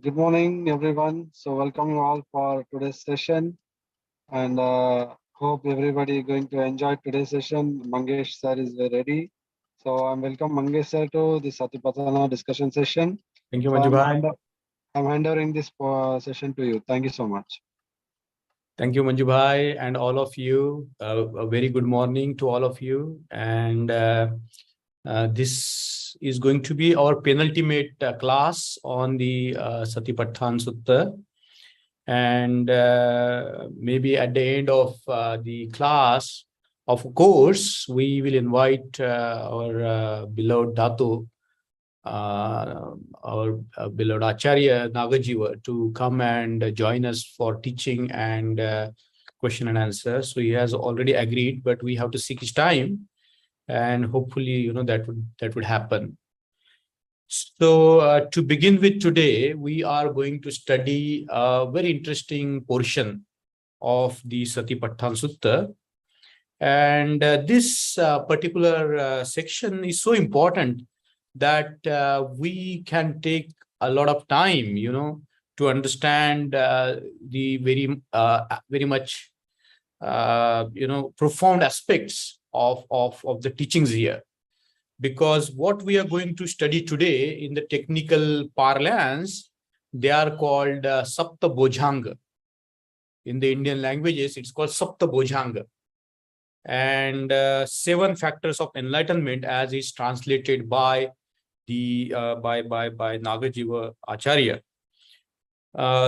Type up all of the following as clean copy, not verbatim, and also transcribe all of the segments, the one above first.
Good morning, everyone. So welcome you all for today's session, and hope everybody going to enjoy today's session. Mangesh sir is ready, so I'm welcome Mangesh sir to the Satipatthana discussion session. Thank you, So Manju bhai. I'm handing this session to you. Thank you so much. Thank you, Manju bhai, and all of you. A very good morning to all of you. And this is going to be our penultimate class on the Satipatthana Sutta. And maybe at the end of the class, of course, we will invite our beloved Dato, our beloved Acharya Nagajiva, to come and join us for teaching and question and answer. So he has already agreed, but we have to seek his time, and hopefully, that would happen. So to begin with today, we are going to study a very interesting portion of the Satipatthana Sutta. And this particular section is so important that we can take a lot of time, to understand the very much, profound aspects of the teachings here. Because what we are going to study today in the technical parlance, they are called Sapta Bojhanga. In the Indian languages, it's called Sapta Bojhanga. And 7 factors of enlightenment, as is translated by the by Nagajiva Acharya.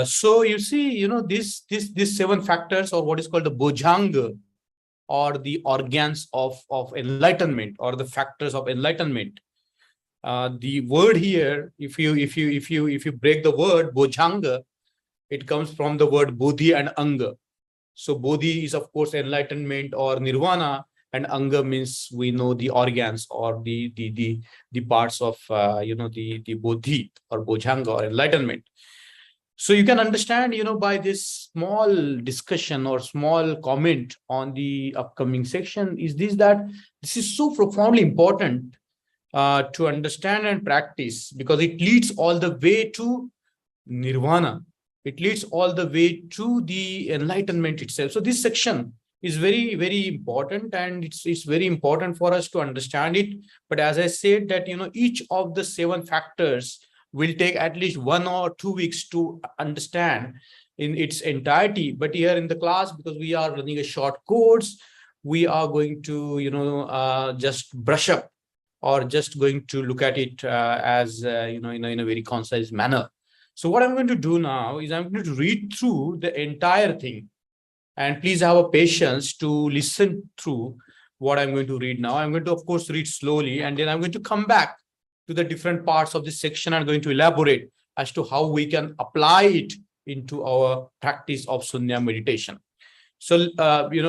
So you see, these 7 factors, or what is called the Bojhanga, or the organs of enlightenment, or the factors of enlightenment. The word here, if you break the word Bojhanga, it comes from the word Bodhi and Anga. So Bodhi is, of course, enlightenment or nirvana, and Anga means, we know, the organs or the parts of the Bodhi or Bojhanga or enlightenment. So you can understand, by this small discussion or small comment on the upcoming section, is that this is so profoundly important to understand and practice, because it leads all the way to nirvana. It leads all the way to the enlightenment itself. So this section is very, very important, and it's very important for us to understand it. But as I said, that each of the 7 factors will take at least 1 or 2 weeks to understand in its entirety. But here in the class, because we are running a short course, we are going to just brush up, or just going to look at it as in a very concise manner. So what I'm going to do now is I'm going to read through the entire thing, and please have a patience to listen through what I'm going to read now. I'm going to, of course, read slowly, and then I'm going to come back to the different parts of this section. I'm going to elaborate as to how we can apply it into our practice of Sunya meditation. So,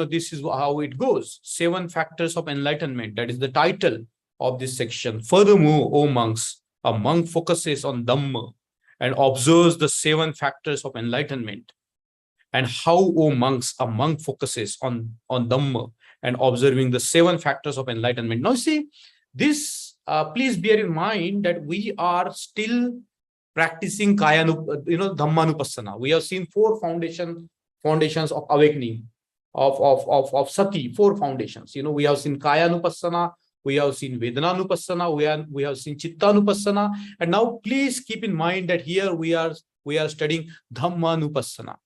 this is how it goes. 7 factors of enlightenment. That is the title of this section. Furthermore, O monks, a monk focuses on Dhamma and observes the 7 factors of enlightenment. And how, O monks, a monk focuses on Dhamma and observing the 7 factors of enlightenment. Now, see, this, please bear in mind that we are still practicing Dhammanupassana. We have seen 4 foundations of awakening, of Sati, 4 foundations. We have seen Kayanupassana, we have seen Vedananupassana, we have seen Chittanupassana, and now please keep in mind that here we are studying Dhammanupassana.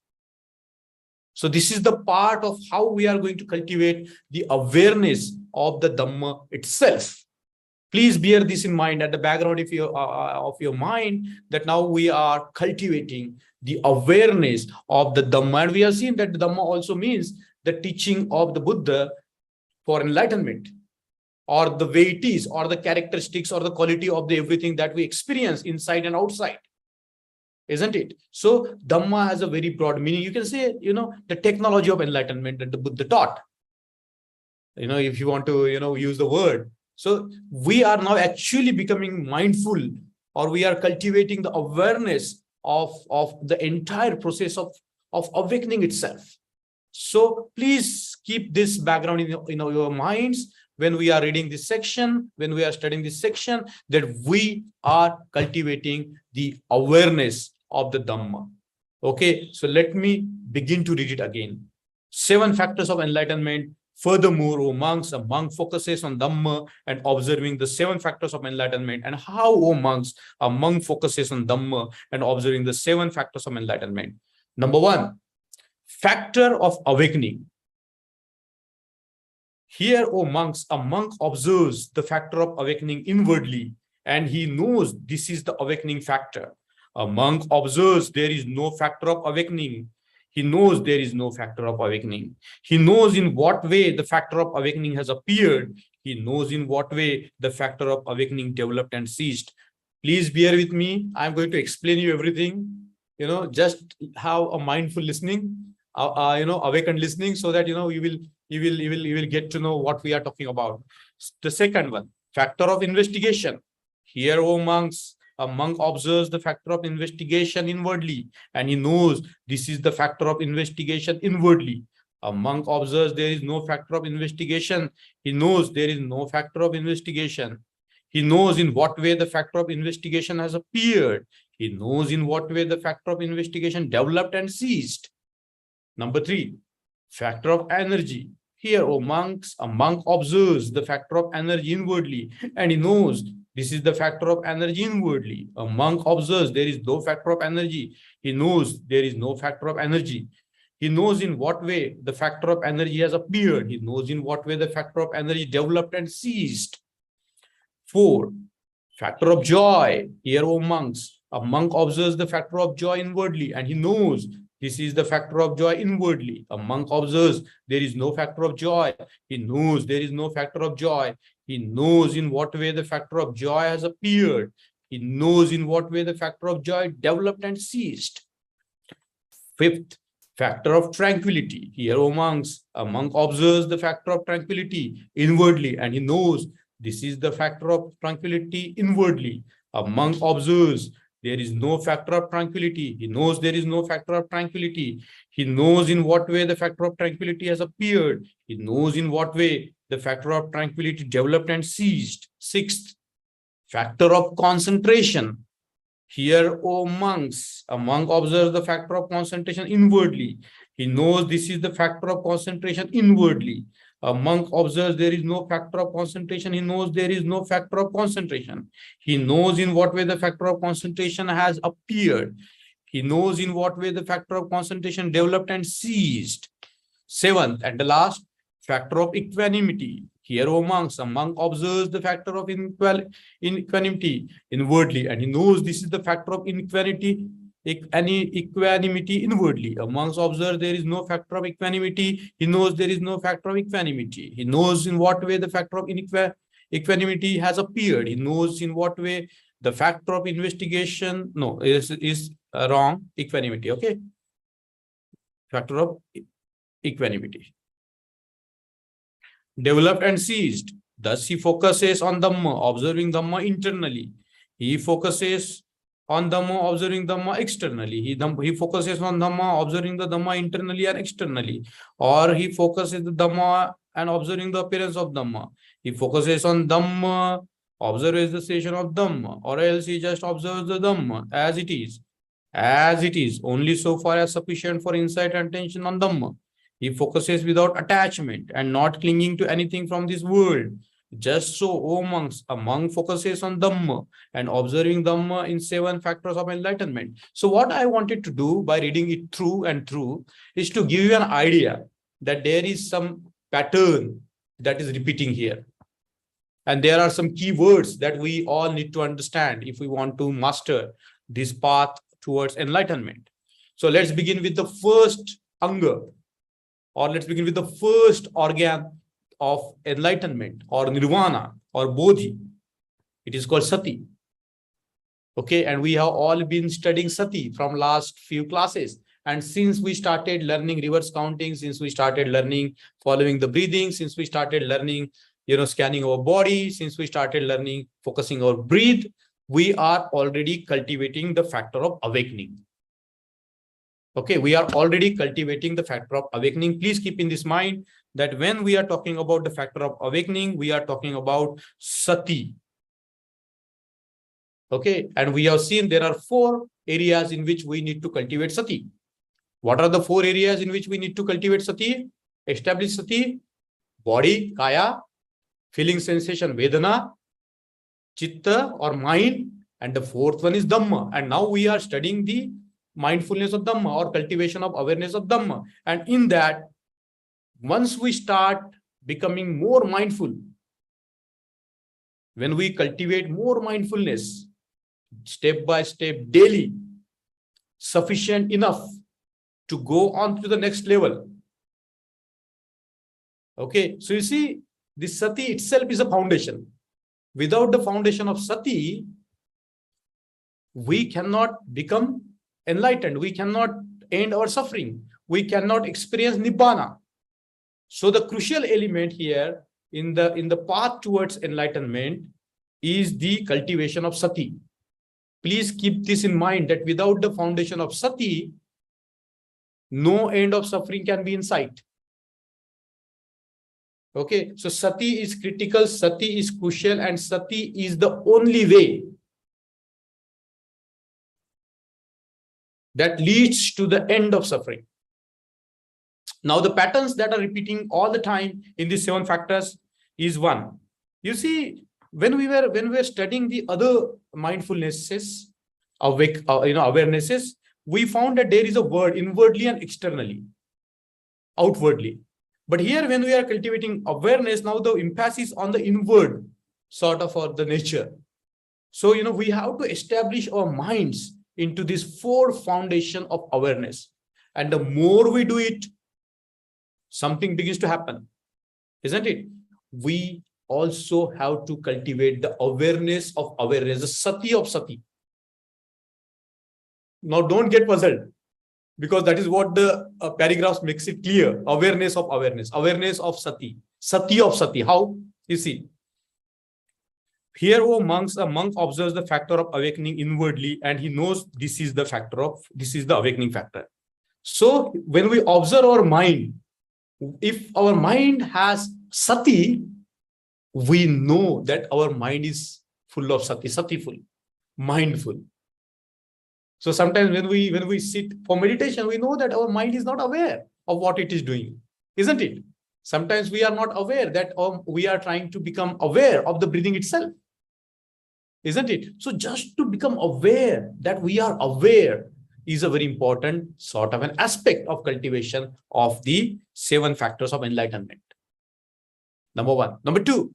So this is the part of how we are going to cultivate the awareness of the Dhamma itself. Please bear this in mind at the background of your mind, that now we are cultivating the awareness of the Dhamma. And we have seen that Dhamma also means the teaching of the Buddha for enlightenment, or the way it is, or the characteristics or the quality of the everything that we experience inside and outside, isn't it? So Dhamma has a very broad meaning. You can say, the technology of enlightenment that the Buddha taught, if you want to, use the word. So we are now actually becoming mindful, or we are cultivating the awareness of the entire process of awakening itself. So please keep this background in your minds when we are reading this section, when we are studying this section, that we are cultivating the awareness of the Dhamma. Okay, so let me begin to read it again. 7 factors of enlightenment. Furthermore, O monks, a monk focuses on Dhamma and observing the 7 factors of enlightenment. And how, O monks, a monk focuses on Dhamma and observing the 7 factors of enlightenment. Number 1, factor of awakening. Here, O monks, a monk observes the factor of awakening inwardly, and he knows this is the awakening factor. A monk observes there is no factor of awakening. He knows there is no factor of awakening. He knows in what way the factor of awakening has appeared. He knows in what way the factor of awakening developed and ceased. Please bear with me. I'm going to explain you everything. Just have a mindful listening, awakened listening, so that, you will get to know what we are talking about. The second one, factor of investigation. Here, O monks, a monk observes the factor of investigation inwardly, and he knows this is the factor of investigation inwardly. A monk observes there is no factor of investigation. He knows there is no factor of investigation. He knows in what way the factor of investigation has appeared. He knows in what way the factor of investigation developed and ceased. Number 3, factor of energy. Here, O monks, a monk observes the factor of energy inwardly, and he knows this is the factor of energy inwardly. A monk observes there is no factor of energy. He knows there is no factor of energy. He knows in what way the factor of energy has appeared. He knows in what way the factor of energy developed and ceased. 4, factor of joy. Here, O monks, a monk observes the factor of joy inwardly, and he knows this is the factor of joy inwardly. A monk observes there is no factor of joy. He knows there is no factor of joy. He knows in what way the factor of joy has appeared. He knows in what way the factor of joy developed and ceased. 5th, factor of tranquility. Here, O monks, a monk observes the factor of tranquility inwardly, and he knows this is the factor of tranquility inwardly. A monk observes there is no factor of tranquility. He knows there is no factor of tranquility. He knows in what way the factor of tranquility has appeared. He knows in what way the factor of tranquility developed and ceased. 6th, factor of concentration. Here, O monks, a monk observes the factor of concentration inwardly. He knows this is the factor of concentration inwardly. A monk observes there is no factor of concentration. He knows there is no factor of concentration. He knows in what way the factor of concentration has appeared. He knows in what way the factor of concentration developed and ceased. 7th and the last, factor of equanimity. Here, O monks, a monk observes the factor of equanimity inwardly, and he knows this is the factor of equanimity inwardly. A monk observes there is no factor of equanimity. He knows there is no factor of equanimity. He knows in what way the factor of equanimity has appeared. He knows in what way the factor of investigation, no, is wrong, equanimity, okay? Factor of equanimity developed and ceased. Thus, he focuses on Dhamma, observing Dhamma internally. He focuses on Dhamma, observing Dhamma externally. He focuses on Dhamma, observing the Dhamma internally and externally. Or he focuses the Dhamma and observing the appearance of Dhamma. He focuses on Dhamma, observes the station of Dhamma. Or else he just observes the Dhamma as it is. As it is, only so far as sufficient for insight and attention on Dhamma. He focuses without attachment and not clinging to anything from this world. Just so, O monks, a monk focuses on Dhamma and observing Dhamma in 7 factors of enlightenment. So what I wanted to do by reading it through and through is to give you an idea that there is some pattern that is repeating here. And there are some key words that we all need to understand if we want to master this path towards enlightenment. So let's begin with the first anga, or let's begin with the first organ of enlightenment or nirvana or bodhi. It is called sati. Okay, and we have all been studying sati from last few classes. And since we started learning reverse counting, since we started learning following the breathing, since we started learning, scanning our body, since we started learning focusing our breathe, we are already cultivating the factor of awakening. Okay, we are already cultivating the factor of awakening. Please keep in this mind that when we are talking about the factor of awakening, we are talking about sati. Okay, and we have seen there are 4 areas in which we need to cultivate sati. What are the 4 areas in which we need to cultivate sati? Establish sati, body, kaya, feeling sensation, vedana, chitta or mind, and the 4th one is dhamma. And now we are studying the mindfulness of dhamma or cultivation of awareness of dhamma. And in that, once we start becoming more mindful, when we cultivate more mindfulness, step by step, daily, sufficient enough to go on to the next level. Okay, so you see, this sati itself is a foundation. Without the foundation of sati, we cannot become enlightened. We cannot end our suffering. We cannot experience nibbana. So the crucial element here in the path towards enlightenment is the cultivation of sati. Please keep this in mind that without the foundation of sati, no end of suffering can be in sight. Okay, so sati is critical, sati is crucial, and sati is the only way that leads to the end of suffering. Now, the patterns that are repeating all the time in these 7 factors is 1. You see, when we were studying the other mindfulnesses, awarenesses, we found that there is a word inwardly and externally, outwardly. But here, when we are cultivating awareness, now the emphasis on the inward sort of or the nature. So, we have to establish our minds into this 4 foundation of awareness. And the more we do it, something begins to happen, isn't it? We also have to cultivate the awareness of awareness, the sati of sati. Now, don't get puzzled, because that is what the paragraphs makes it clear. Awareness of awareness, awareness of sati, sati of sati. How? You see, here, a monk observes the factor of awakening inwardly, and he knows this is the awakening factor. So when we observe our mind, if our mind has sati, we know that our mind is full of sati, satiful, mindful. So sometimes when we sit for meditation, we know that our mind is not aware of what it is doing, isn't it? Sometimes we are not aware that we are trying to become aware of the breathing itself, isn't it? So just to become aware that we are aware is a very important sort of an aspect of cultivation of the 7 factors of enlightenment. Number 1. Number 2,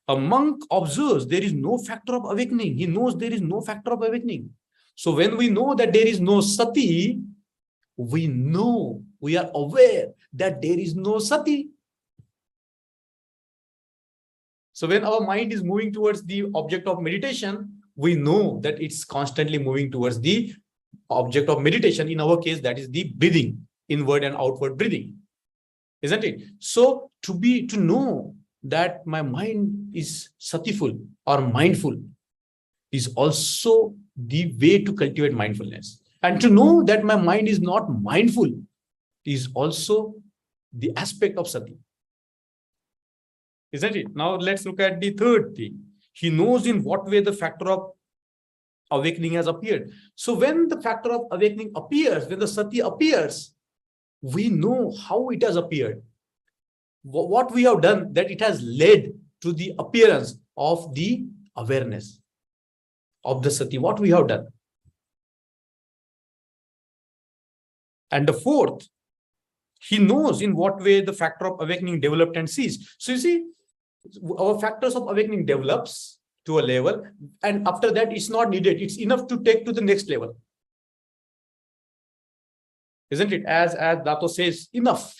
a monk observes there is no factor of awakening. He knows there is no factor of awakening. So when we know that there is no sati, we know, we are aware that there is no sati. So when our mind is moving towards the object of meditation, we know that it's constantly moving towards the object of meditation. In our case, that is the breathing, inward and outward breathing, isn't it? So to know that my mind is satiful or mindful is also the way to cultivate mindfulness. And to know that my mind is not mindful is also the aspect of sati, isn't it? Now let's look at the third thing. He knows in what way the factor of awakening has appeared. So when the factor of awakening appears, when the sati appears, we know how it has appeared. What we have done, that it has led to the appearance of the awareness of the sati, what we have done. And the fourth, he knows in what way the factor of awakening developed and ceased. So you see, our factors of awakening develops to a level, and after that it's not needed. It's enough to take to the next level. Isn't it? As Dato says, enough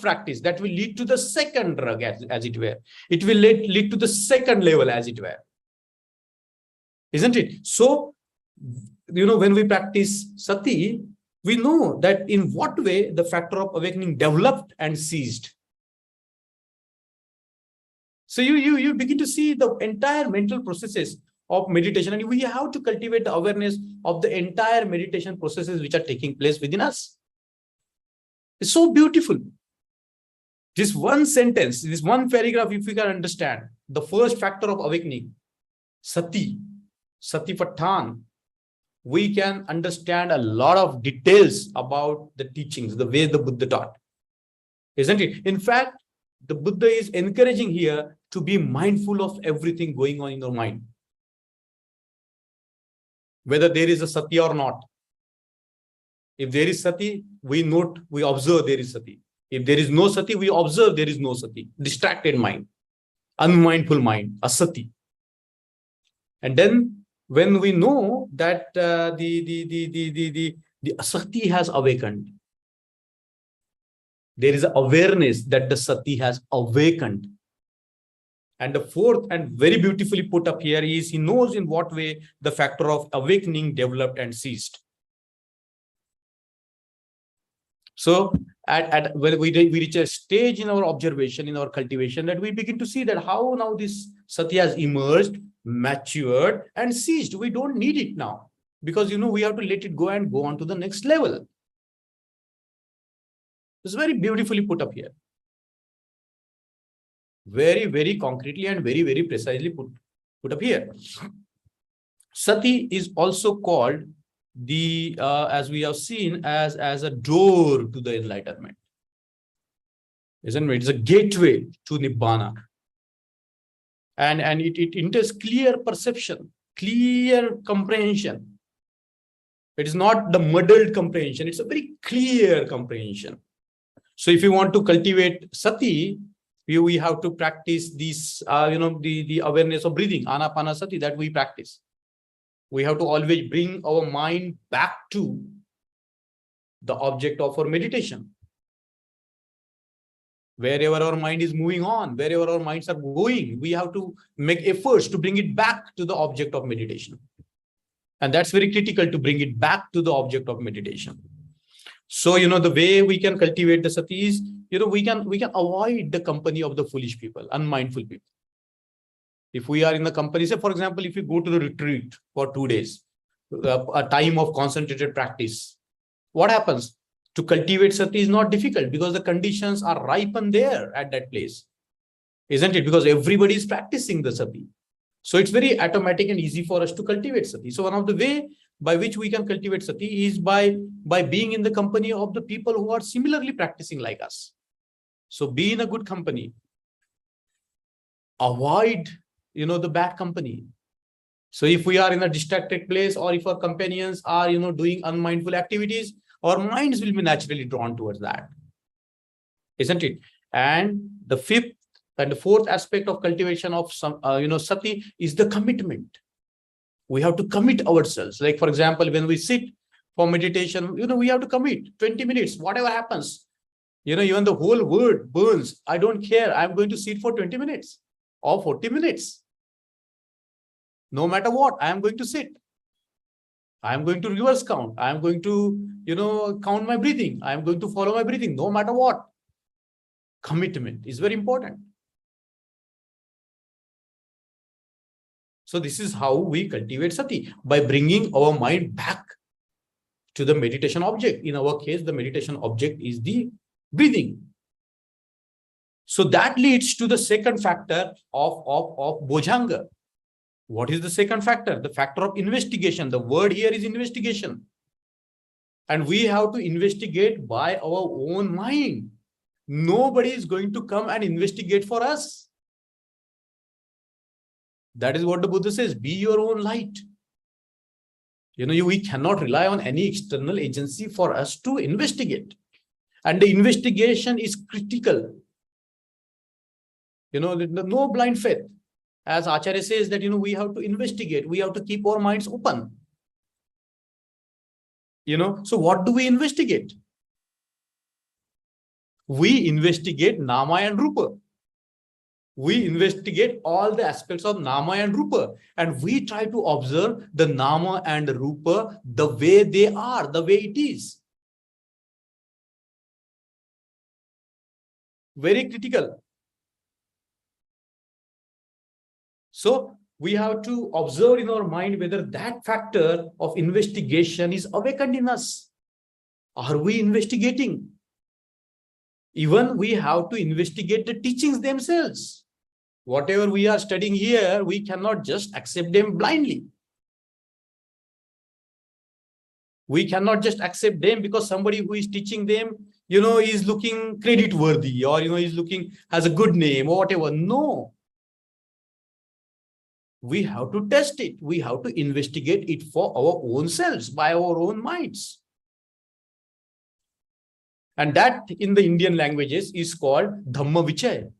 practice that will lead to the second drug, as it were. It will lead to the second level, as it were. Isn't it? So, when we practice sati, we know that in what way the factor of awakening developed and ceased. So you begin to see the entire mental processes of meditation, and we have to cultivate the awareness of the entire meditation processes which are taking place within us. It's so beautiful. This one sentence, this one paragraph, if we can understand the first factor of awakening, sati pathan, we can understand a lot of details about the teachings, the way the Buddha taught. Isn't it? In fact, the Buddha is encouraging here to be mindful of everything going on in your mind. Whether there is a sati or not. If there is sati, we note, we observe there is sati. If there is no sati, we observe there is no sati. Distracted mind, unmindful mind, asati. And then when we know that the asati has awakened, there is awareness that the sati has awakened. And the fourth, and very beautifully put up here, is he knows in what way the factor of awakening developed and ceased. So when we reach a stage in our observation, in our cultivation, that we begin to see that how now this sati has emerged, matured, and ceased. We don't need it now, because we have to let it go and go on to the next level. It's very beautifully put up here. Very, very concretely and very, very precisely put up here. Sati is also called as we have seen, as a door to the enlightenment. Isn't it? It's a gateway to Nibbana. And it entails clear perception, clear comprehension. It is not the muddled comprehension, it's a very clear comprehension. So if you want to cultivate sati, we have to practice this, the awareness of breathing, anapanasati, that we practice. We have to always bring our mind back to the object of our meditation. Wherever our mind is moving on, wherever our minds are going, we have to make efforts to bring it back to the object of meditation. And that's very critical, to bring it back to the object of meditation. So, the way we can cultivate the sati is, we can avoid the company of the foolish people, unmindful people. If we are in the company, say, for example, if you go to the retreat for 2 days, a time of concentrated practice, what happens? To cultivate sati is not difficult, because the conditions are ripened there at that place. Isn't it? Because everybody is practicing the sati. So it's very automatic and easy for us to cultivate sati. So one of the way by which we can cultivate sati is by being in the company of the people who are similarly practicing like us. So be in a good company. Avoid, the bad company. So if we are in a distracted place, or if our companions are, doing unmindful activities, our minds will be naturally drawn towards that. Isn't it? And the fifth and the fourth aspect of cultivation of sati is the commitment. We have to commit ourselves. Like, for example, when we sit for meditation, we have to commit 20 minutes, whatever happens. Even the whole world burns, I don't care. I'm going to sit for 20 minutes or 40 minutes. No matter what, I am going to sit. I am going to reverse count. I am going to, count my breathing. I am going to follow my breathing, no matter what. Commitment is very important. So this is how we cultivate sati, by bringing our mind back to the meditation object. In our case, the meditation object is the breathing. So that leads to the second factor of bojhanga. What is the second factor? The factor of investigation. The word here is investigation. And we have to investigate by our own mind. Nobody is going to come and investigate for us. That is what the Buddha says, be your own light. We cannot rely on any external agency for us to investigate. And the investigation is critical. No blind faith. As Acharya says that, we have to investigate. We have to keep our minds open. So what do we investigate? We investigate Nama and Rupa. We investigate all the aspects of Nama and Rupa, and we try to observe the Nama and Rupa the way they are, the way it is. Very critical. So we have to observe in our mind whether that factor of investigation is awakened in us. Are we investigating? Even we have to investigate the teachings themselves. Whatever we are studying here, we cannot just accept them blindly. We cannot just accept them because somebody who is teaching them, is looking credit worthy, or, is looking, has a good name or whatever. No. We have to test it. We have to investigate it for our own selves, by our own minds. And that in the Indian languages is called Dhamma Vichaya.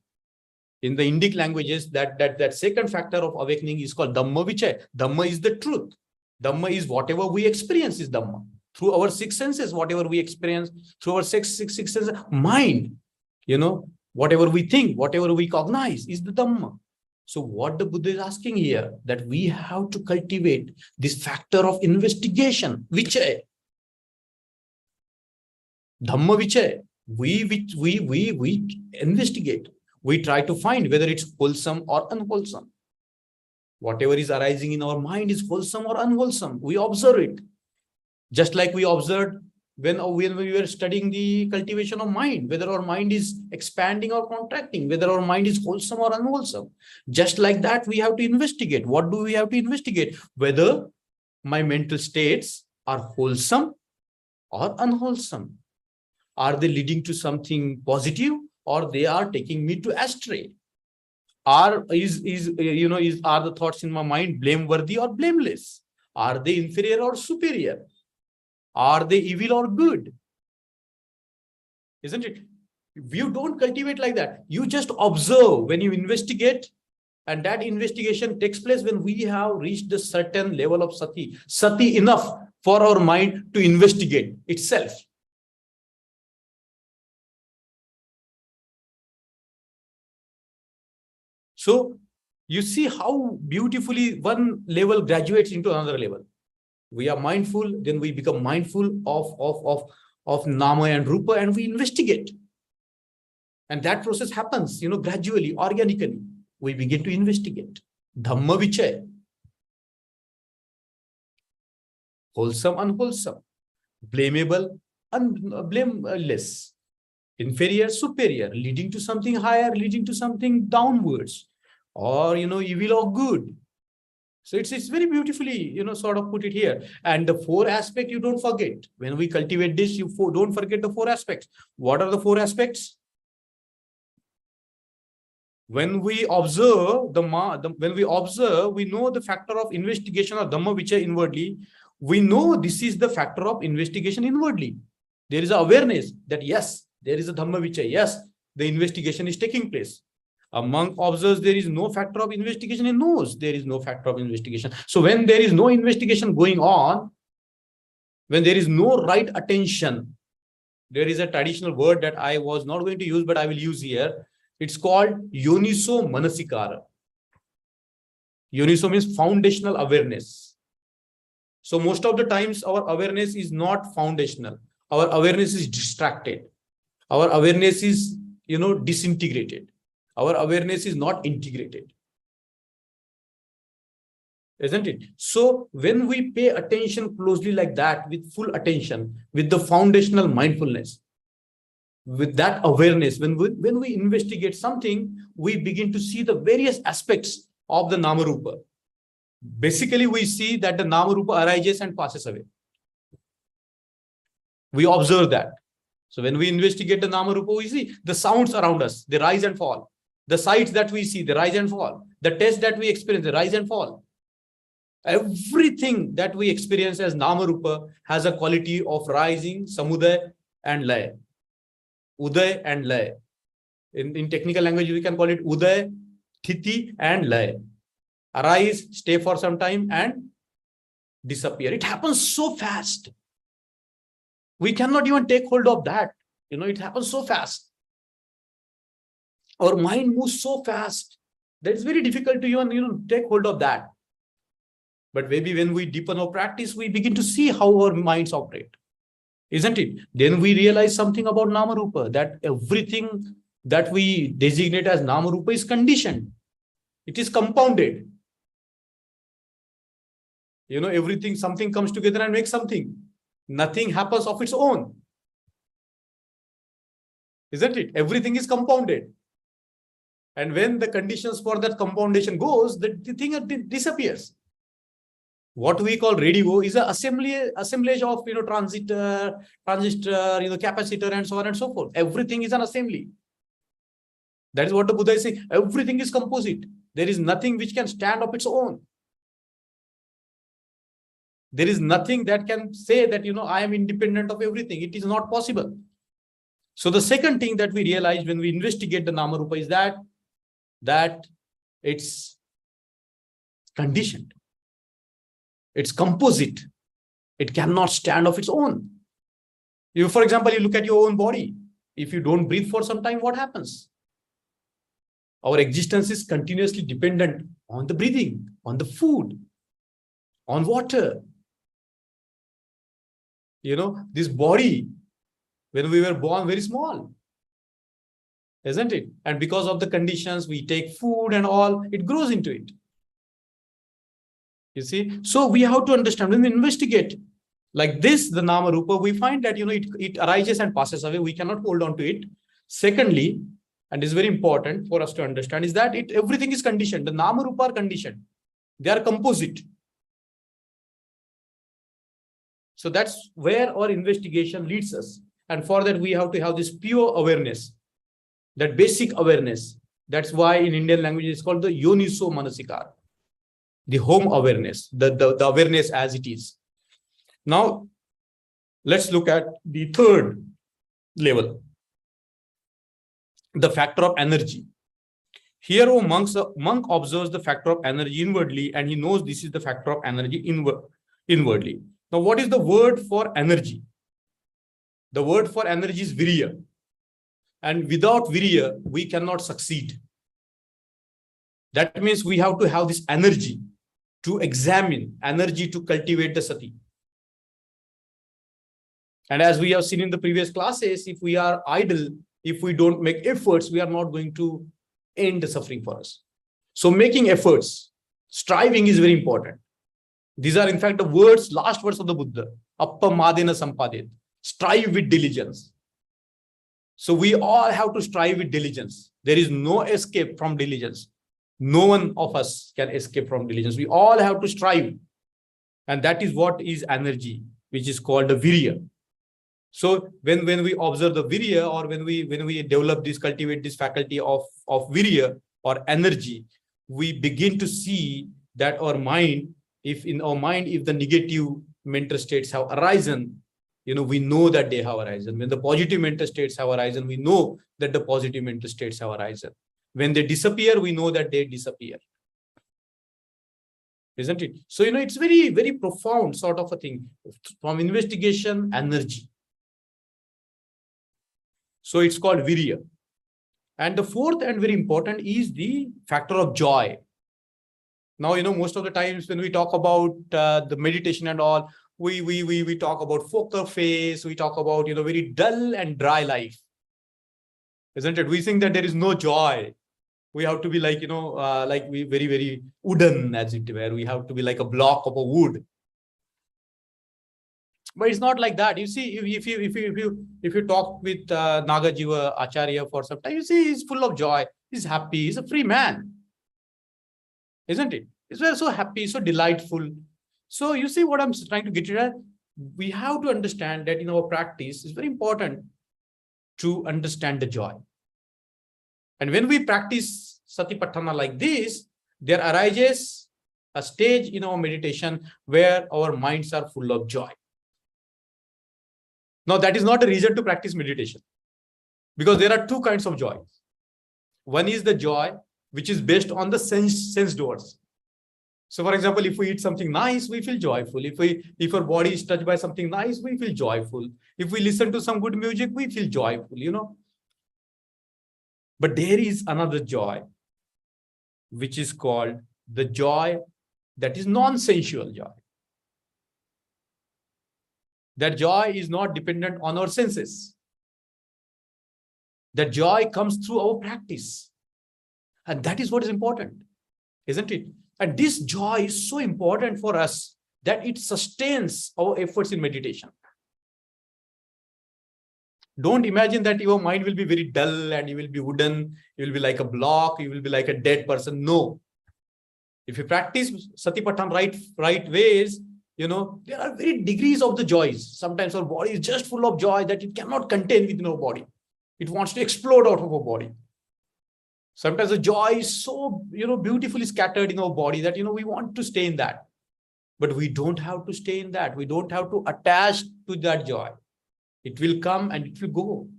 In the Indic languages, that second factor of awakening is called Dhamma Vichaya. Dhamma is the truth. Dhamma is whatever we experience is Dhamma. Through our six senses, whatever we experience, through our six senses, mind, whatever we think, whatever we cognize is the Dhamma. So what the Buddha is asking here, that we have to cultivate this factor of investigation, Vichaya. Dhamma Vichaya. We investigate. We try to find whether it's wholesome or unwholesome. Whatever is arising in our mind is wholesome or unwholesome. We observe it. Just like we observed when we were studying the cultivation of mind, whether our mind is expanding or contracting, whether our mind is wholesome or unwholesome. Just like that, we have to investigate. What do we have to investigate? Whether my mental states are wholesome or unwholesome. Are they leading to something positive, or they are taking me to astray? Are the thoughts in my mind blameworthy or blameless? Are they inferior or superior? Are they evil or good? Isn't it? You don't cultivate like that. You just observe when you investigate, and that investigation takes place when we have reached a certain level of sati. Sati enough for our mind to investigate itself. So you see how beautifully one level graduates into another level. We are mindful, then we become mindful of Nama and Rupa, and we investigate. And that process happens, gradually, organically. We begin to investigate. Dhamma Vichaya. Wholesome, unwholesome. Blameable, blameless. Inferior, superior. Leading to something higher, leading to something downwards. Or, evil or good. So it's very beautifully, sort of put it here. And the four aspects you don't forget. When we cultivate this, you don't forget the four aspects. What are the four aspects? When we observe we know the factor of investigation of Dhamma Vichaya inwardly. We know this is the factor of investigation inwardly. There is awareness that yes, there is a Dhamma Vichaya. Yes, the investigation is taking place. Among observers, there is no factor of investigation. In knows there is no factor of investigation. So when there is no investigation going on, when there is no right attention, there is a traditional word that I was not going to use, but I will use here. It's called Yoniso Manasikara. Yoniso means foundational awareness. So most of the times our awareness is not foundational. Our awareness is distracted. Our awareness is, disintegrated. Our awareness is not integrated. Isn't it? So when we pay attention closely like that, with full attention, with the foundational mindfulness, with that awareness, when we investigate something, we begin to see the various aspects of the Nama Rupa. Basically, we see that the Nama Rupa arises and passes away. We observe that. So when we investigate the Nama Rupa, we see the sounds around us, they rise and fall. The sights that we see, they rise and fall. The taste that we experience, they rise and fall. Everything that we experience as Nama Rupa has a quality of rising, Samudaya and Laya. Uday and Laya. In technical language, we can call it Uday, Thiti and Laya. Arise, stay for some time and disappear. It happens so fast. We cannot even take hold of that. It happens so fast. Our mind moves so fast that it's very difficult to even, take hold of that. But maybe when we deepen our practice, we begin to see how our minds operate. Isn't it? Then we realize something about Nama Rupa, that everything that we designate as Nama Rupa is conditioned. It is compounded. Everything, something comes together and makes something. Nothing happens of its own. Isn't it? Everything is compounded. And when the conditions for that compoundation goes, the thing disappears. What we call radio is an assemblage of transistor, capacitor, and so on and so forth. Everything is an assembly. That is what the Buddha is saying. Everything is composite. There is nothing which can stand of its own. There is nothing that can say that I am independent of everything. It is not possible. So the second thing that we realize when we investigate the Nama Rupa is that it's conditioned. It's composite. It cannot stand of its own. For example, you look at your own body. If you don't breathe for some time, what happens? Our existence is continuously dependent on the breathing, on the food, on water. This body, when we were born, very small. Isn't it? And because of the conditions, we take food and all, it grows into it. You see? So we have to understand, when we investigate like this, the Nama Rupa, we find that, it arises and passes away. We cannot hold on to it. Secondly, and it's very important for us to understand, is that everything is conditioned. The Nama Rupa are conditioned. They are composite. So that's where our investigation leads us. And for that, we have to have this pure awareness, that basic awareness. That's why in Indian language, it's called the Yoniso Manasikar, the home awareness, the awareness as it is. Now, let's look at the third level, the factor of energy. Here, monk observes the factor of energy inwardly, and he knows this is the factor of energy inwardly. Now, what is the word for energy? The word for energy is virya. And without virya, we cannot succeed. That means we have to have this energy to examine, energy to cultivate the sati. And as we have seen in the previous classes, if we are idle, if we don't make efforts, we are not going to end the suffering for us. So making efforts, striving is very important. These are in fact the last words of the Buddha. Appa madena sampadet. Strive with diligence. So we all have to strive with diligence. There is no escape from diligence. No one of us can escape from diligence. We all have to strive. And that is what is energy, which is called the virya. So when we observe the virya, or when we develop this, cultivate this faculty of virya or energy, we begin to see that our mind, if the negative mental states have arisen, we know that they have arisen. When the positive mental states have arisen, we know that the positive mental states have arisen. When they disappear, we know that they disappear. Isn't it? So, it's very, very profound sort of a thing. From investigation, energy. So it's called virya. And the fourth and very important is the factor of joy. Now, most of the times when we talk about the meditation and all, we talk about poker face, we talk about, very dull and dry life. Isn't it? We think that there is no joy. We have to be like, like we very, very wooden, as it were. We have to be like a block of a wood. But it's not like that. You see, if you talk with Nagajiva Acharya for some time, you see he's full of joy. He's happy. He's a free man. Isn't it? He's so happy, so delightful. So you see what I'm trying to get at? We have to understand that in our practice, it's very important to understand the joy. And when we practice Satipatthana like this, there arises a stage in our meditation where our minds are full of joy. Now, that is not a reason to practice meditation, because there are two kinds of joy. One is the joy which is based on the sense doors. So for example, if we eat something nice, we feel joyful. If our body is touched by something nice, we feel joyful. If we listen to some good music, we feel joyful, But there is another joy, which is called the joy that is non-sensual joy. That joy is not dependent on our senses. That joy comes through our practice. And that is what is important, isn't it? And this joy is so important for us that it sustains our efforts in meditation. Don't imagine that your mind will be very dull and you will be wooden, you will be like a block, you will be like a dead person. No. If you practice Satipatthana right ways, there are very degrees of the joys. Sometimes our body is just full of joy that it cannot contain within our body. It wants to explode out of our body. Sometimes the joy is so, beautifully scattered in our body that, we want to stay in that. But we don't have to stay in that. We don't have to attach to that joy. It will come and it will go.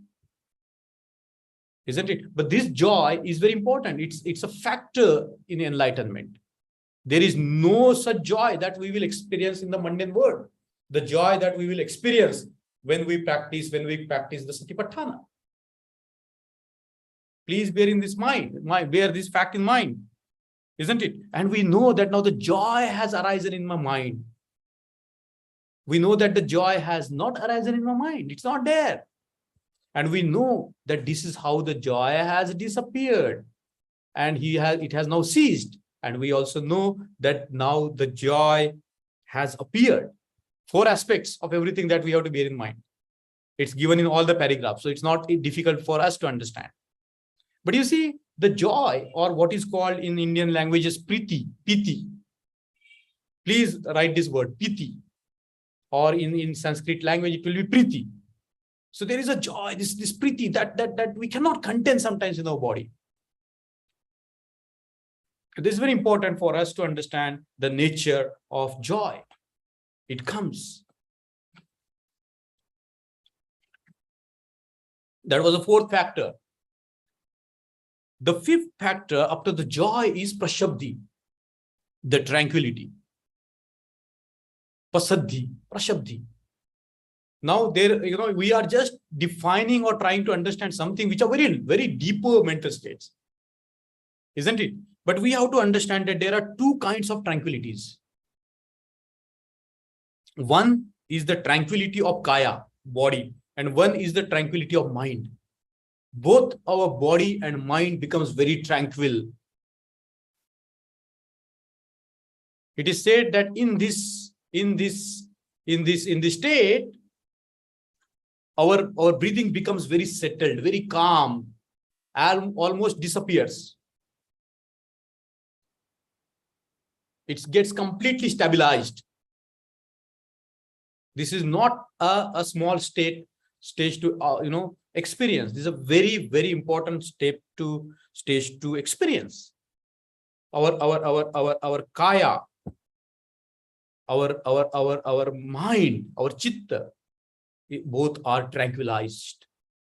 Isn't it? But this joy is very important. It's a factor in enlightenment. There is no such joy that we will experience in the mundane world. The joy that we will experience when we practice the Satipatthana. Please bear this fact in mind, isn't it? And we know that now the joy has arisen in my mind. We know that the joy has not arisen in my mind. It's not there. And we know that this is how the joy has disappeared. And it has now ceased. And we also know that now the joy has appeared. 4 aspects of everything that we have to bear in mind. It's given in all the paragraphs. So it's not difficult for us to understand. But you see, the joy, or what is called in Indian language as piti. Please write this word, piti. Or in Sanskrit language, it will be priti. So there is a joy, this priti that we cannot contain sometimes in our body. This is very important for us to understand the nature of joy. It comes. That was the 4th factor. The 5th factor after the joy is prashabdi, the tranquility. Pasadhi, prashabdi. Now we are just defining or trying to understand something which are very, very deeper mental states. Isn't it? But we have to understand that there are 2 kinds of tranquilities. One is the tranquility of kaya, body, and one is the tranquility of mind. Both our body and mind becomes very tranquil. It is said that in this state, our breathing becomes very settled, very calm, and almost disappears. It gets completely stabilized. This is not a small stage to experience. This is a very, very important stage to experience. Our kaya, our mind, our chitta, both are tranquilized.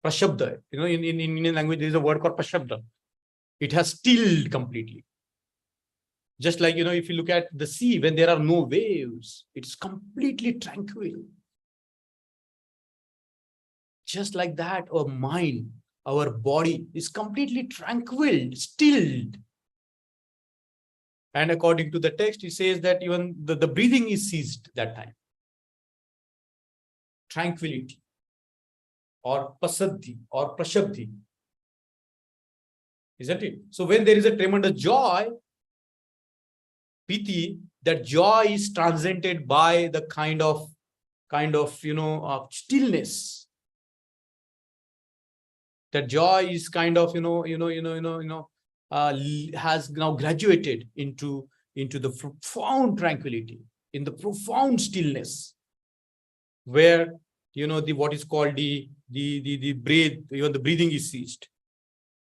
Prashabda, in Indian language, there is a word called prashabda. It has stilled completely. Just like, if you look at the sea, when there are no waves, it's completely tranquil. Just like that, our mind, our body is completely tranquil, stilled. And according to the text, it says that even the breathing is ceased that time. Tranquility, or pasadhi, or prashabdhi. Isn't it? So when there is a tremendous joy, piti, that joy is transcended by the kind of stillness. That joy is kind of has now graduated into the profound tranquility, in the profound stillness, where what is called the breath, even the breathing is ceased.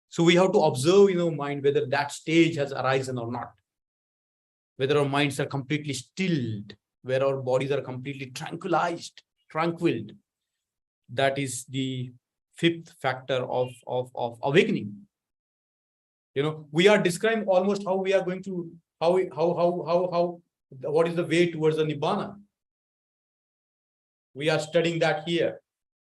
So we have to observe in our mind whether that stage has arisen or not. Whether our minds are completely stilled, where our bodies are completely tranquil. That is the 5th factor of awakening. We are describing almost how we are going to what is the way towards the Nibbana? We are studying that here,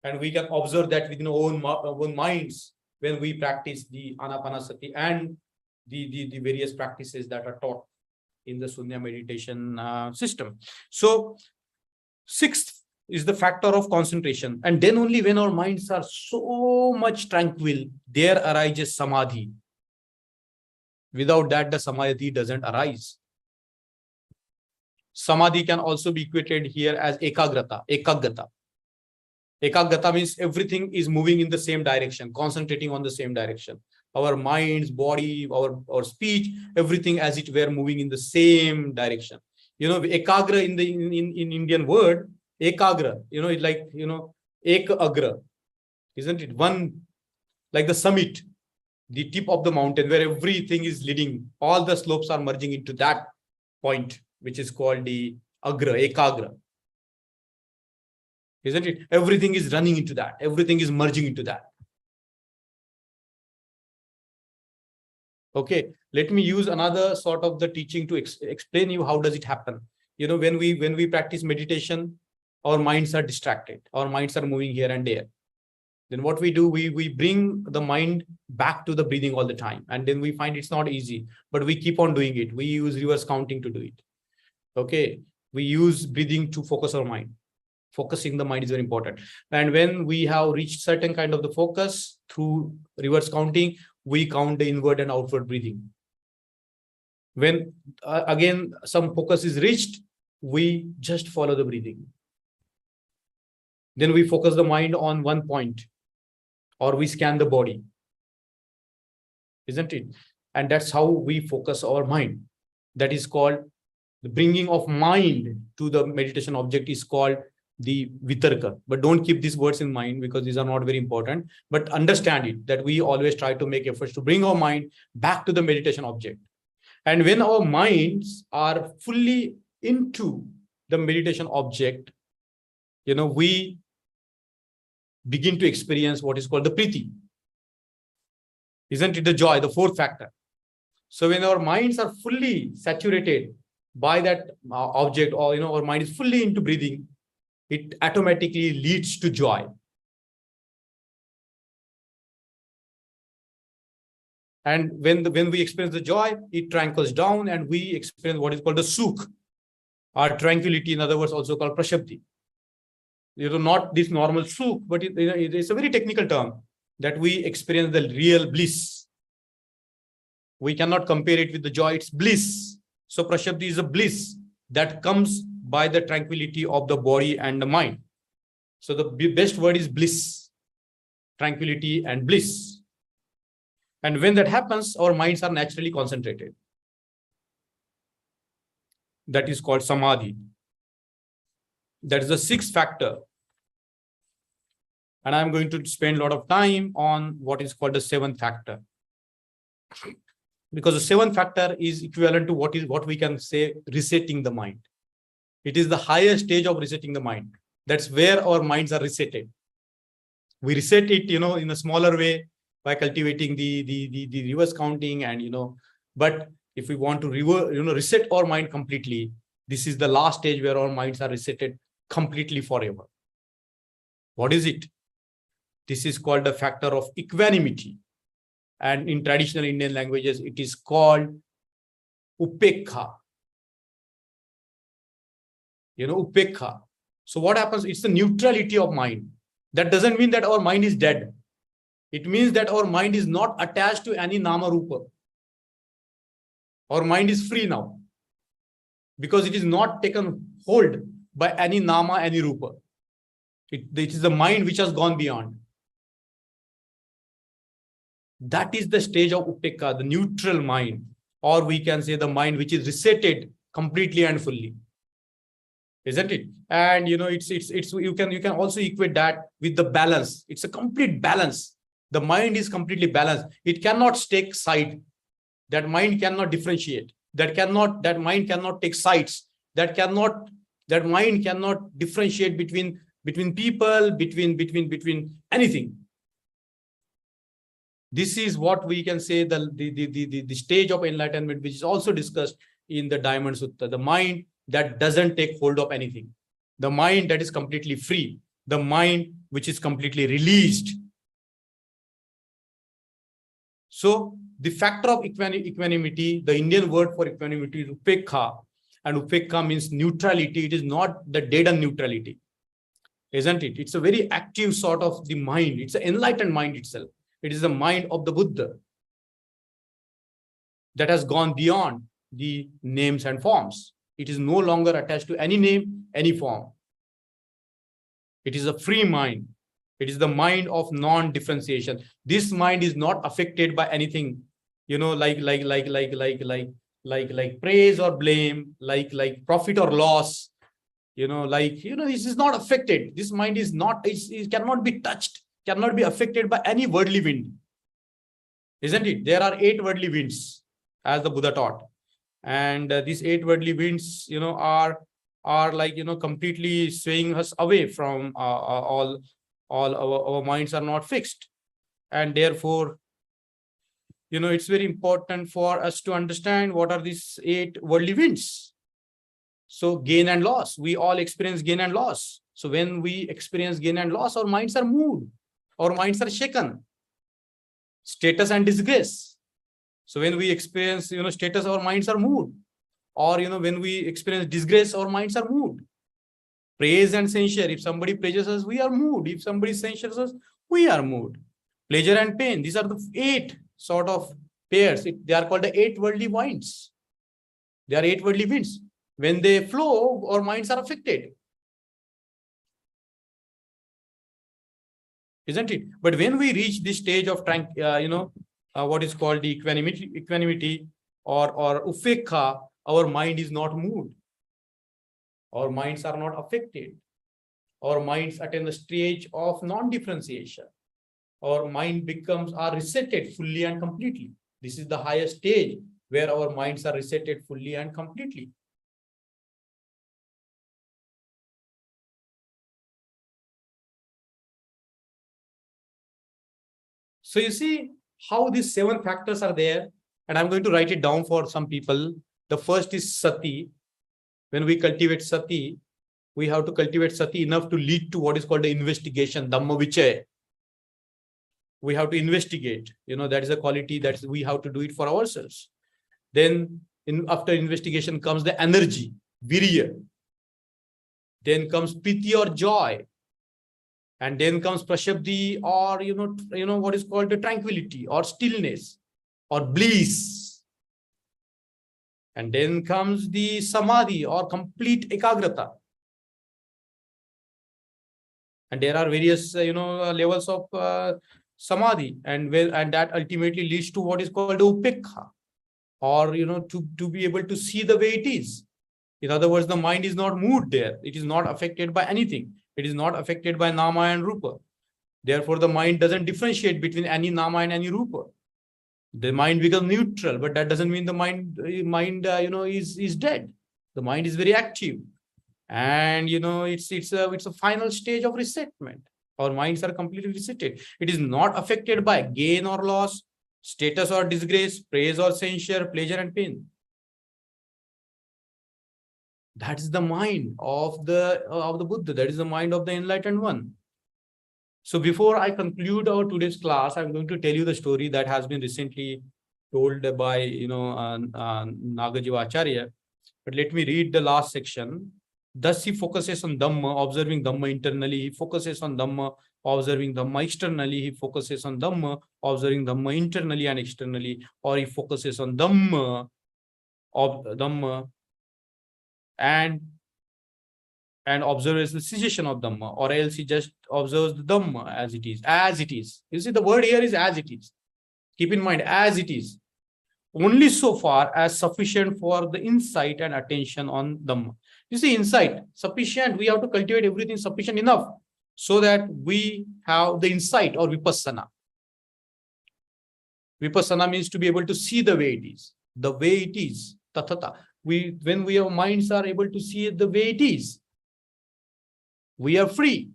and we can observe that within our own minds when we practice the Anapanasati and the various practices that are taught in the Sunya meditation system. So, sixth is the factor of concentration. And then only when our minds are so much tranquil, there arises samadhi. Without that, the samadhi doesn't arise. Samadhi can also be equated here as ekagrata, ekaggata. Ekaggata means everything is moving in the same direction, concentrating on the same direction. Our minds, body, our speech, everything as it were moving in the same direction. You know, ekagra in the in Indian word, ekagra, you know, it's like, you know, ekagra, isn't it? One, like the summit, the tip of the mountain where everything is leading, all the slopes are merging into that point, which is called the agra, ekagra. Isn't it? Everything is running into that. Everything is merging into that. Okay, let me use another sort of the teaching to explain you how does it happen. You know, when we practice meditation, our minds are distracted. Our minds are moving here and there. Then what we do, we bring the mind back to the breathing all the time. And then we find it's not easy, but we keep on doing it. We use reverse counting to do it. Okay, we use breathing to focus our mind. Focusing the mind is very important. And when we have reached certain kind of the focus through reverse counting, we count the inward and outward breathing. When again some focus is reached, we just follow the breathing. Then we focus the mind on one point, or we scan the body, isn't it? And that's how we focus our mind. That is called the bringing of mind to the meditation object is called the vitarka. But don't keep these words in mind because these are not very important. But understand it that we always try to make efforts to bring our mind back to the meditation object. And when our minds are fully into the meditation object, you know, we begin to experience what is called the priti. Isn't it the joy, the fourth factor? So when our minds are fully saturated by that object, or, you know, our mind is fully into breathing, it automatically leads to joy. And when we experience the joy, it tranquils down and we experience what is called the sukh, or tranquility, in other words, also called prashabdi. You know, not this normal sukh, but it is a very technical term that we experience the real bliss. We cannot compare it with the joy, it's bliss. So prashabdi is a bliss that comes by the tranquility of the body and the mind. So the best word is bliss, tranquility and bliss. And when that happens, our minds are naturally concentrated. That is called samadhi. That is the sixth factor. And I'm going to spend a lot of time on what is called the seventh factor. Because the seventh factor is equivalent to what we can say resetting the mind. It is the higher stage of resetting the mind. That's where our minds are resetted. We reset it, you know, in a smaller way by cultivating the reverse counting, and, you know, but if we want to reset our mind completely, this is the last stage where our minds are resetted completely forever. What is it? This is called the factor of equanimity. And in traditional Indian languages, it is called upekha. You know, upekha. So what happens? It's the neutrality of mind. That doesn't mean that our mind is dead. It means that our mind is not attached to any nama rupa. Our mind is free now because it is not taken hold by any nama, any rupa. It is the mind which has gone beyond. That is the stage of upekha, the neutral mind, or we can say the mind which is resetted completely and fully. Isn't it? And, you know, it's you can also equate that with the balance. It's a complete balance. The mind is completely balanced. It cannot take side. That mind cannot differentiate. That mind cannot take sides. That mind cannot differentiate between people, between anything. This is what we can say the stage of enlightenment, which is also discussed in the Diamond Sutta. The mind that doesn't take hold of anything. The mind that is completely free. The mind which is completely released. So the factor of equanimity, the Indian word for equanimity is upekha, and upekha means neutrality. It is not the dead on neutrality, isn't it? It's a very active sort of the mind. It's an enlightened mind itself. It is the mind of the Buddha that has gone beyond the names and forms. It is no longer attached to any name, any form. It is a free mind. It is the mind of non-differentiation. This mind is not affected by anything, like praise or blame, like profit or loss, this is not affected. This mind is not, it cannot be touched, cannot be affected by any worldly wind. Isn't it? There are 8 worldly winds, as the Buddha taught. And these 8 worldly winds, are completely swaying us away from all our minds are not fixed. And therefore, it's very important for us to understand what are these 8 worldly winds. So gain and loss, we all experience gain and loss. So when we experience gain and loss, our minds are moved, our minds are shaken. Status and disgrace. So when we experience, status, our minds are moved. Or, when we experience disgrace, our minds are moved. Praise and censure. If somebody praises us, we are moved. If somebody censures us, we are moved. Pleasure and pain. These are the 8 sort of pairs. They are called the 8 worldly winds. They are 8 worldly winds. When they flow, our minds are affected. Isn't it? But when we reach this stage of what is called the equanimity or upekha, our mind is not moved. Our minds are not affected. Our minds attain the stage of non-differentiation. Our mind are resetted fully and completely. This is the highest stage where our minds are resetted fully and completely. So you see how these 7 factors are there, and I'm going to write it down for some people. The first is sati. When we cultivate sati, we have to cultivate sati enough to lead to what is called the investigation, dhamma vichaya. We have to investigate. That is a quality that we have to do it for ourselves. Then after investigation comes the energy, virya. Then comes piti or joy. And then comes prashabdi or, what is called the tranquility or stillness or bliss. And then comes the samadhi or complete ekagrata. And there are various, levels of samadhi, and that ultimately leads to what is called upekha, or, to be able to see the way it is. In other words, the mind is not moved there. It is not affected by anything. It is not affected by nama and rupa. Therefore, the mind doesn't differentiate between any nama and any rupa. The mind becomes neutral, but that doesn't mean the mind is dead. The mind is very active, and it's a final stage of resetment. Our minds are completely resetted. It is not affected by gain or loss, status or disgrace, praise or censure, pleasure and pain. That is the mind of the Buddha. That is the mind of the enlightened one. So before I conclude our today's class, I'm going to tell you the story that has been recently told by Nagajiva Acharya. But let me read the last section. Thus he focuses on Dhamma, observing Dhamma internally. He focuses on Dhamma, observing Dhamma externally. He focuses on Dhamma, observing Dhamma internally and externally. Or he focuses on Dhamma, and observes the cessation of Dhamma, or else he just observes the Dhamma as it is. As it is. You see, the word here is as it is. Keep in mind, as it is. Only so far as sufficient for the insight and attention on Dhamma. You see, insight, sufficient. We have to cultivate everything sufficient enough so that we have the insight or vipassana. Vipassana means to be able to see the way it is. The way it is. Tathata. When our minds are able to see it the way it is, we are free.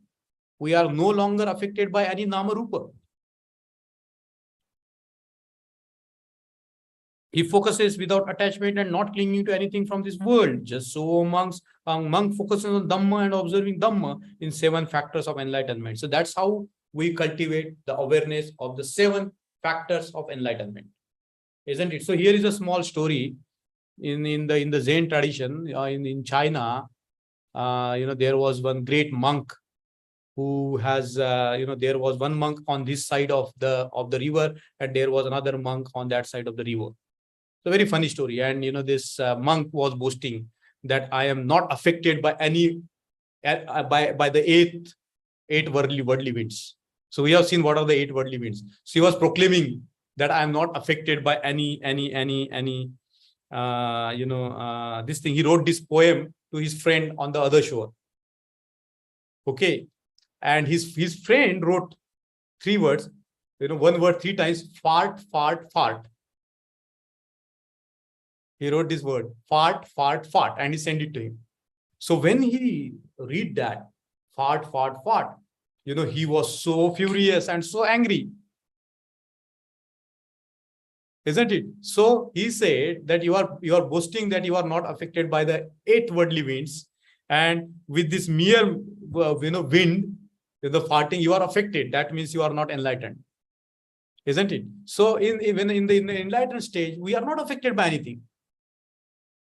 We are no longer affected by any nama rupa. He focuses without attachment and not clinging to anything from this world. Just so monk focuses on Dhamma and observing Dhamma in 7 factors of enlightenment. So that's how we cultivate the awareness of the 7 factors of enlightenment, isn't it? So here is a small story in the Zen tradition in China. There was one great monk who has there was one monk on this side of the river, and there was another monk on that side of the river. It's a very funny story. And this monk was boasting that I am not affected by any by the eight worldly worldly winds. So we have seen what are the 8 worldly winds. So he was proclaiming that I am not affected by any this thing. He wrote this poem to his friend on the other shore. Okay. And his friend wrote 3 words, one word 3 times: fart, fart, fart. He wrote this word, fart, fart, fart, and he sent it to him. So when he read that, fart, fart, fart, he was so furious and so angry. Isn't it? So he said that you are boasting that you are not affected by the 8 worldly winds, and with this mere wind, the farting, you are affected. That means you are not enlightened, isn't it? So even in the enlightened stage, we are not affected by anything.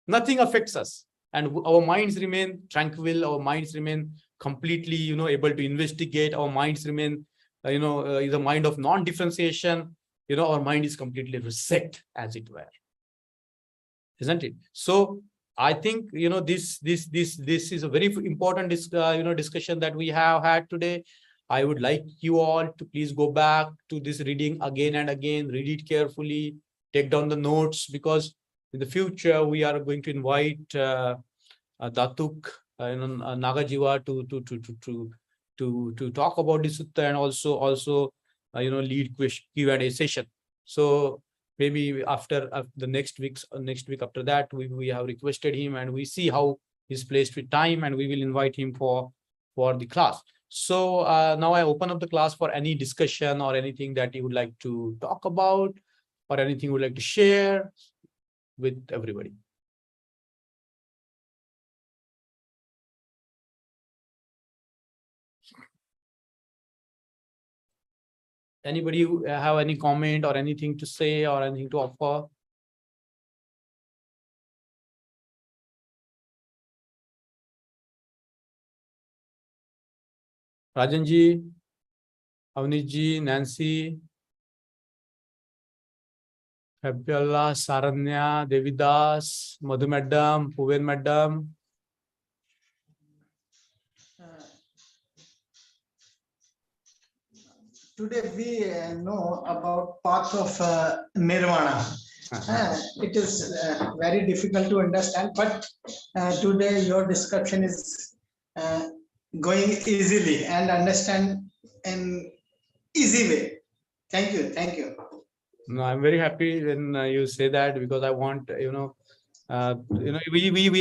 Nothing affects us, and our minds remain tranquil. Our minds remain completely, able to investigate. Our minds remain, the mind of non-differentiation. Our mind is completely reset, as it were, isn't it? So I think this is a very important discussion that we have had today. I would like you all to please go back to this reading again and again, read it carefully, take down the notes, because in the future we are going to invite Datuk Nagajiva to talk about this sutta, and also lead Q&A session. So maybe after the next week after that, we have requested him, and we see how he's placed with time, and we will invite him for the class. So now I open up the class for any discussion or anything that you would like to talk about, or anything you would like to share with everybody. Anybody have any comment or anything to say or anything to offer? Rajanji, Avnishji, Nancy, Fabiola, Saranya, Devidas, Madhu Madam, Puven Madam. Today we know about path of nirvana. It is very difficult to understand, but today your description is going easily and understand in easy way. Thank you. Thank you. No, I'm very happy when you say that, because I want, we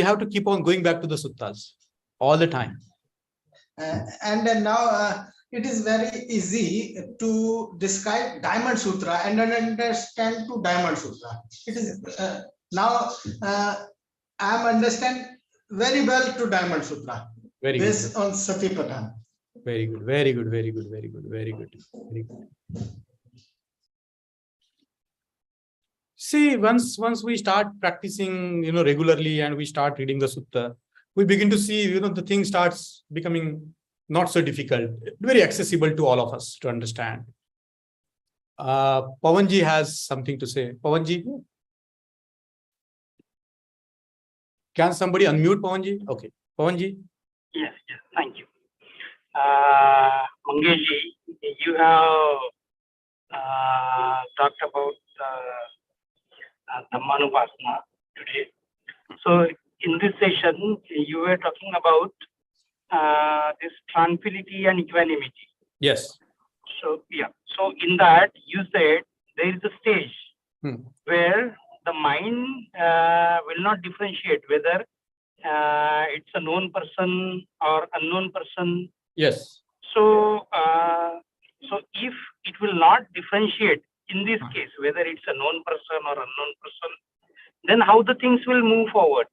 have to keep on going back to the suttas all the time. And now it is very easy to describe Diamond Sutra and understand to Diamond Sutra. It is now I am understand very well to Diamond Sutra. Very based good. on Satipatthana. Very good. Very good. Very good. Very good. Very good. Very good. See, once we start practicing, regularly, and we start reading the sutta, we begin to see, the thing starts becoming not so difficult, very accessible to all of us to understand. Pawanji has something to say. Pawanji, can somebody unmute Pawanji? Okay, Pawanji. Yes, thank you. Mangeshji, you have talked about Dhammanupasana today. So in this session, you were talking about this tranquility and equanimity. Yes. So yeah. So in that, you said there is a stage where the mind will not differentiate whether it's a known person or unknown person. Yes. So, so if it will not differentiate in this case, whether it's a known person or unknown person, then how the things will move forward?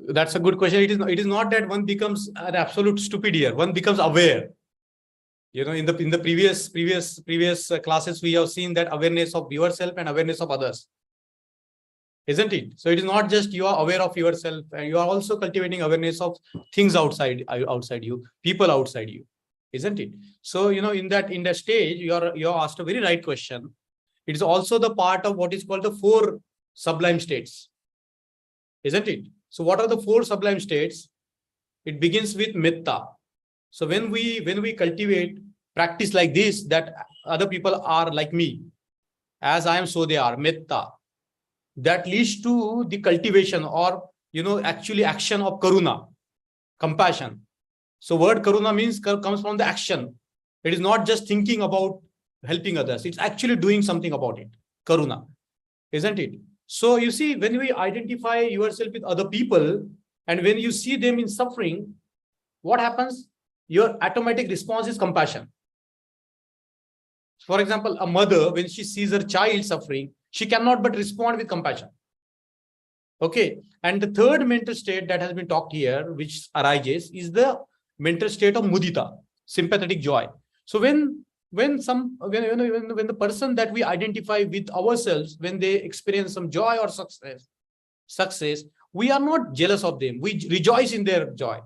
That's a good question. It is not that one becomes an absolute stupid here. One becomes aware. You know, in the previous classes, we have seen that awareness of yourself and awareness of others, isn't it? So it is not just you are aware of yourself, and you are also cultivating awareness of things outside you, people outside you, isn't it? So, you know, in that stage, you are asked a very right question. It is also the part of what is called the 4 sublime states, isn't it? So what are the 4 sublime states? It begins with metta. So when we cultivate practice like this, that other people are like me, as I am, so they are, metta, that leads to the cultivation, or, you know, actually action of karuna, compassion. So word karuna means comes from the action. It is not just thinking about helping others. It's actually doing something about it. Karuna, isn't it? So you see, when we identify yourself with other people, and when you see them in suffering, what happens? Your automatic response is compassion. For example, a mother, when she sees her child suffering, she cannot but respond with compassion. Okay. And the third mental state that has been talked here, which arises, is the mental state of mudita, sympathetic joy. So when the person that we identify with ourselves, when they experience some joy or success, we are not jealous of them. We rejoice in their joy.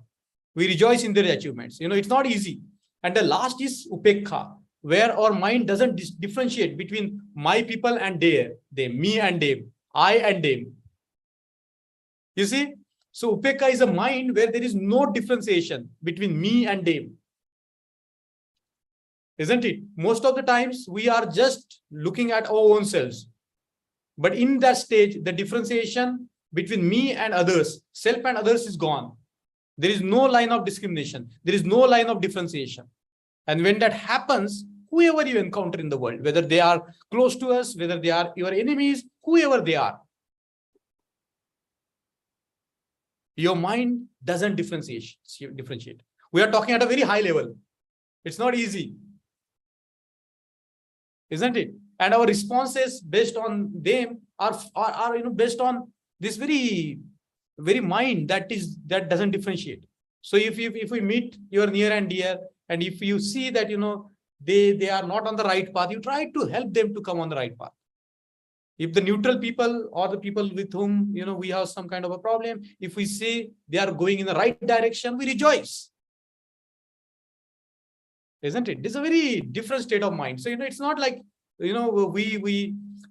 We rejoice in their achievements. You know, it's not easy. And the last is upekha, where our mind doesn't differentiate between my people and them, me and them, I and them. You see? So upekha is a mind where there is no differentiation between me and them. Isn't it? Most of the times we are just looking at our own selves. But in that stage, the differentiation between me and others, self and others, is gone. There is no line of discrimination. There is no line of differentiation. And when that happens, whoever you encounter in the world, whether they are close to us, whether they are your enemies, whoever they are, your mind doesn't differentiate. We are talking at a very high level. It's not easy, isn't it? And our responses based on them are based on this very mind that doesn't differentiate. So if we meet your near and dear, and if you see that, you know, they are not on the right path, you try to help them to come on the right path. If the neutral people, or the people with whom, you know, we have some kind of a problem, if we see they are going in the right direction, we rejoice, isn't it? This is a very different state of mind. So, you know, it's not like, you know,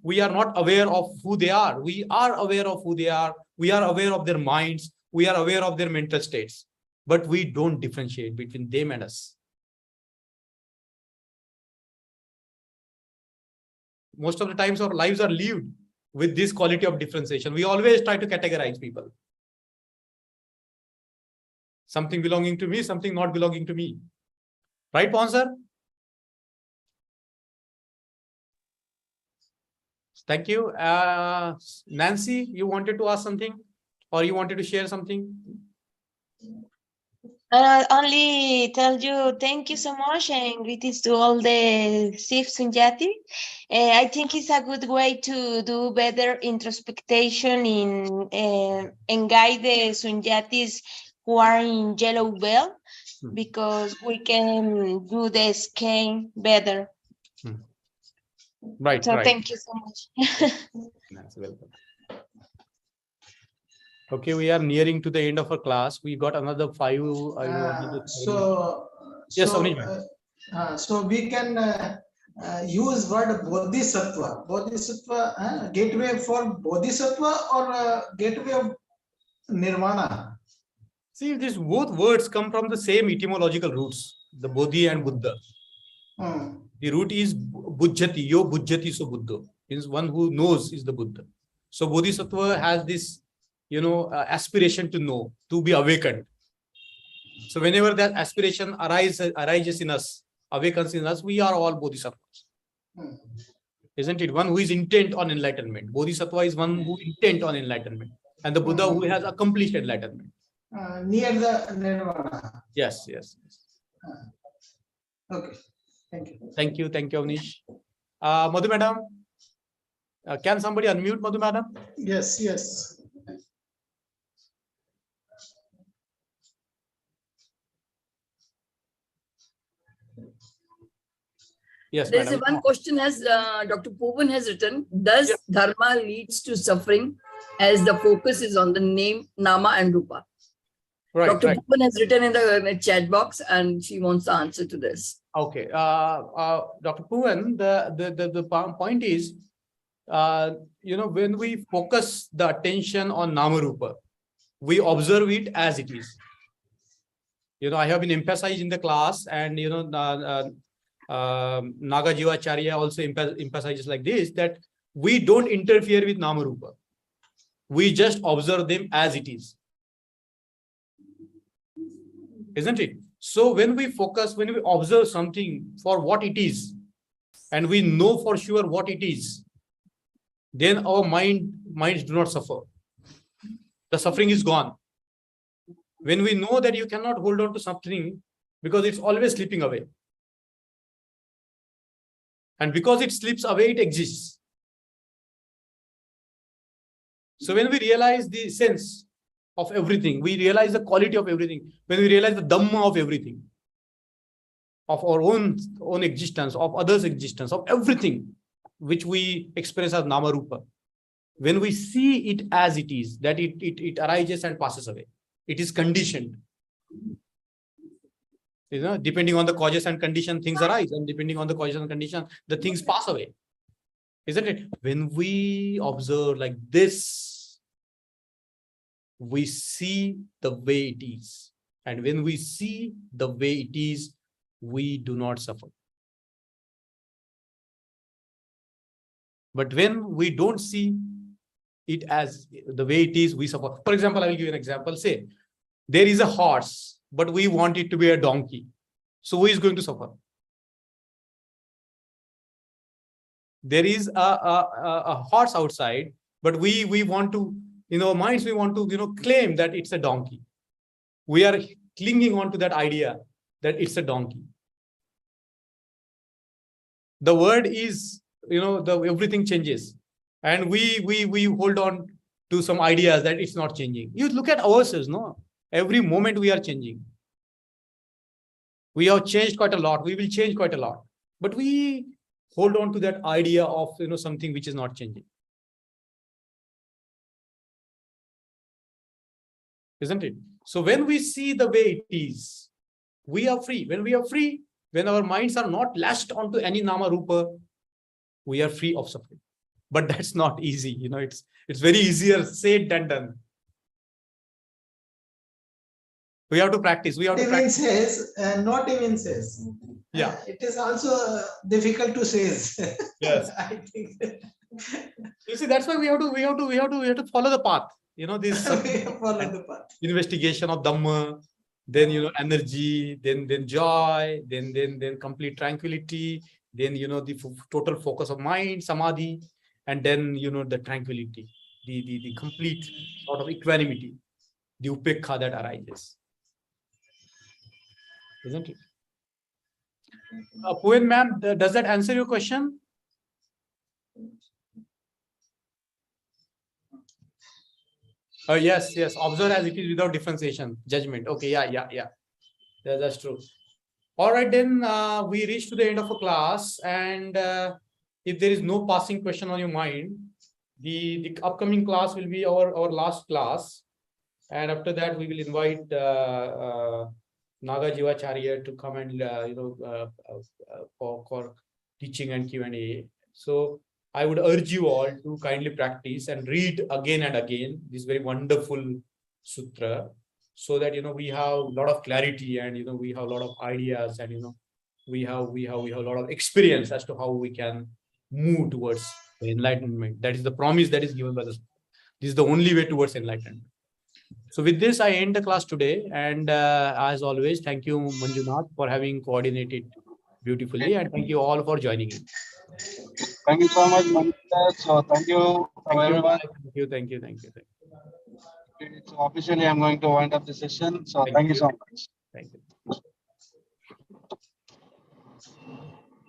we are not aware of who they are. We are aware of who they are. We are aware of their minds. We are aware of their mental states, but we don't differentiate between them and us. Most of the times our lives are lived with this quality of differentiation. We always try to categorize people. Something belonging to me, something not belonging to me. Right, Pawan sir? Thank you. Nancy, you wanted to ask something, or you wanted to share something? Only tell you thank you so much, and greetings to all the SUNYATEE. I think it's a good way to do better introspection and guide the SUNYATEEs who are in yellow belt, because we can do the scan better. Right. So right. thank you so much. That's welcome. Okay, we are nearing to the end of our class. We got another 5. Yes, so we can use word bodhisattva. Bodhisattva, gateway for bodhisattva, or gateway of nirvana. See, these both words come from the same etymological roots, the bodhi and Buddha. The root is bujjati, yo bujjati so buddha, means one who knows is the Buddha. So bodhisattva has this, you know, aspiration to know, to be awakened. So whenever that aspiration arises in us, awakens in us, we are all bodhisattvas. Isn't it? One who is intent on enlightenment. Bodhisattva is one who intent on enlightenment. And the Buddha who has accomplished enlightenment. Near the nirvana. Yes. Okay. Thank you. Thank you, Avnish. Madhu madam, Can somebody unmute Madhu madam? Yes, yes. Yes, There's madam. one question as Dr. Povan has written, does Yes. dharma leads to suffering as the focus is on the name, nama and rupa? Right, Dr. right. Povan has written in the chat box and she wants the answer to this. Okay. Dr. Puvan, the point is, when we focus the attention on nama rupa, we observe it as it is. I have been emphasized in the class, and Naga Jivacharya also emphasizes like this, that we don't interfere with nama rupa. We just observe them as it is. Isn't it? So when we focus, when we observe something for what it is, and we know for sure what it is, then our minds do not suffer. The suffering is gone. When we know that you cannot hold on to something because it's always slipping away. And because it slips away, it exists. So when we realize the sense of everything, we realize the quality of everything, when we realize the dhamma of everything, of our own existence, of others' existence, of everything which we experience as nama rupa, when we see it as it is, that it arises and passes away, it is conditioned. Depending on the causes and condition, things arise, and depending on the causes and condition, the things pass away. Isn't it? When we observe like this, we see the way it is. And when we see the way it is, we do not suffer. But when we don't see it as the way it is, we suffer. For example, I will give you an example. Say, there is a horse, but we want it to be a donkey. So who is going to suffer? There is a horse outside, but we want to, in our minds, we want to, claim that it's a donkey. We are clinging on to that idea that it's a donkey. The word is, everything changes. And we hold on to some ideas that it's not changing. You look at ourselves, no? Every moment we are changing. We have changed quite a lot. We will change quite a lot. But we hold on to that idea of, something which is not changing. Isn't it? So when we see the way it is, we are free. When we are free, when our minds are not lashed onto any nama rupa, we are free of suffering. But that's not easy. It's very easier said than done. We have to practice. We have to practice. Says, not even says. Yeah. It is also difficult to say. Yes. I think. You see, that's why we have to follow the path. This Follow the path. Investigation of Dhamma, then energy, then joy, then complete tranquility, then the total focus of mind, samadhi, and then the tranquility, the complete sort of equanimity, the upekha that arises. Isn't it? Poen ma'am, does that answer your question? Yes. Observe as it is without differentiation, judgment. Okay, yeah. That's true. All right, then we reach to the end of a class, and if there is no passing question on your mind, the upcoming class will be our last class, and after that we will invite Naga Jivacharya to come and for teaching and Q&A. So I would urge you all to kindly practice and read again and again this very wonderful sutra, so that we have a lot of clarity, and we have a lot of ideas, and we have a lot of experience as to how we can move towards enlightenment. That is the promise that is given by this. This is the only way towards enlightenment. So with this, I end the class today, and as always, thank you, Manjunath, for having coordinated beautifully, and thank you all for joining in. Thank you so much, Manjunath. So thank you, everyone. Thank you. So officially, I'm going to wind up the session. So thank you so much. Thank you.